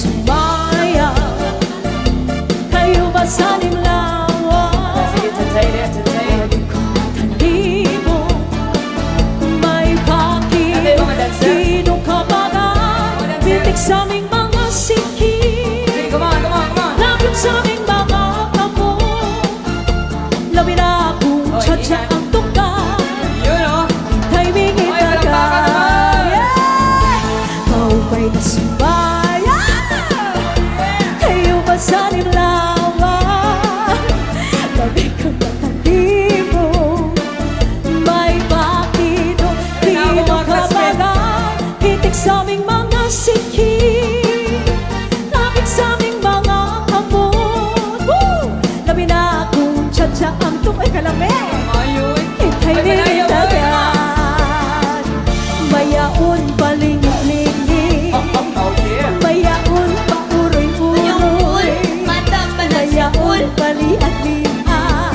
sumaya. Kayo ba sa nimlawan? Sige, tantay. Talimo, may pakidong kabagan, bitik sa aming mga sikhi. Sige, come on. Lapit sa aming mga kamo, labi na akong tsadya ang tuka. Yun, oh. Timing itaga, maupay na sumaya. Kayo ba sa nimlawan? Labi kang matalimo, may bakidong kabagan, hitik sa aming mga sikhi. Lapit sa aming mga hamon, labi na akong tsadya ang tuka. Ay, kalami! Ayun. Ika'y nilitagan, mayaon paling-lingi, Oh, yeah. mayaon pauroy-uroy, mayaon pali-at-lian,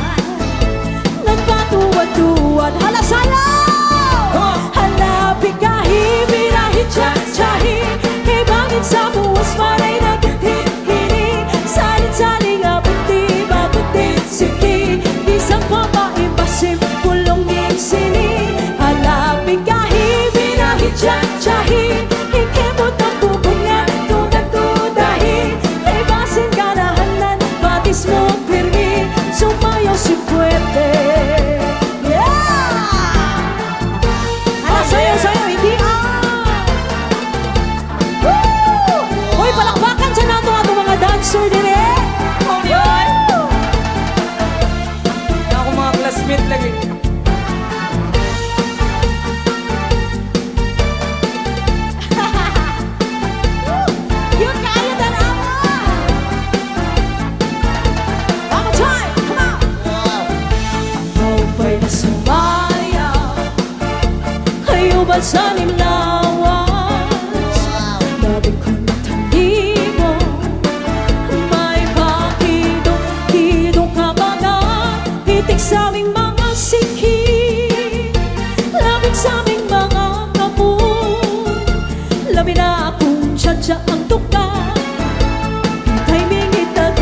nagpatuwad-tuwad, hala sayaw! Hala bigahi, birahi, tsahi, kay bangit sa buwas, maray nagtitini, salit-saling abuti, bagutin, sige, bisang pamaibasim, kulongin sini, hala bigahi, birahi, tsahi, ikemot ang bubungan, tudahi, kay basin ganahanan, batis mo pirmi, sumayaw si Puwerte. Hala, sayaw, hindi Woo! Hoy, palakpakan sa nato ato mga dancer din eh! Oh, yun. Ako mga classmate lagi. Yun kaayo dalawa! One more time! Come on! Maupay na sumaya, kayo ba sa nimlawan? Labi ko'y matalimo, may pakidong kabagan, hitik sa aming mga sikhi, labig sa aming mga kapon, labi na akong tsadya ang tuka, timing itagan,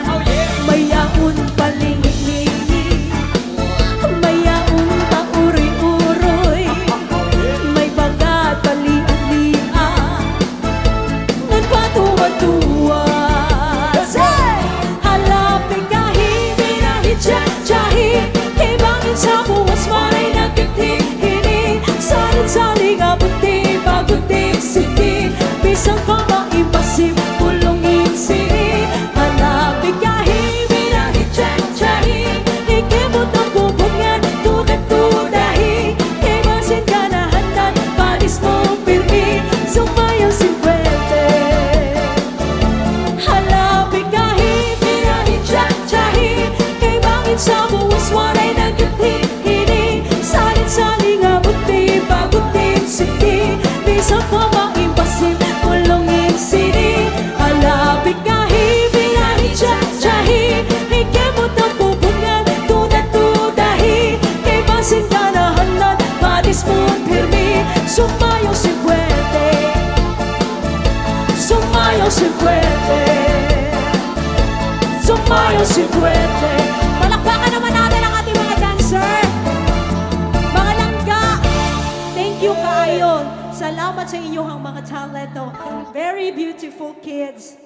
Oh, yeah. mayaon paling-lingi, mayaon pauroy-uroy, may bagat pali-alian, nagpatuwad-tuwad. Say! Hala bigahi, birahi, tsahi, kay bangin sa buwas, maray nagtitini, salit-saling abuti, baguti, sige, bisang pamaibasim, kulongin sini, hala bigahi, birahi, tsahi, ikemot ang bubungan, tudahi, kay basin ganahanan, panis mo pirmi, sumayaw si Puwerte. Hala bigahi, birahi, tsahi, kay bangin sa buwas, waray nagtitini, salit-saling abuti, bagutin, sige, bisang pamaibasim, kulongin sini, hala bigahi, birahi, tsahi, ikemot ang bubungan, tudahi, kay basin ganahanan, panis mo pirmi, sumayaw si Puwerte. Sumayaw si Puwerte. Sumayaw si Puwerte. Palakpakan naman natin ang ating mga dancer. Mga langga, thank you kaayon. Salamat sa inyong mga talento. Very beautiful kids.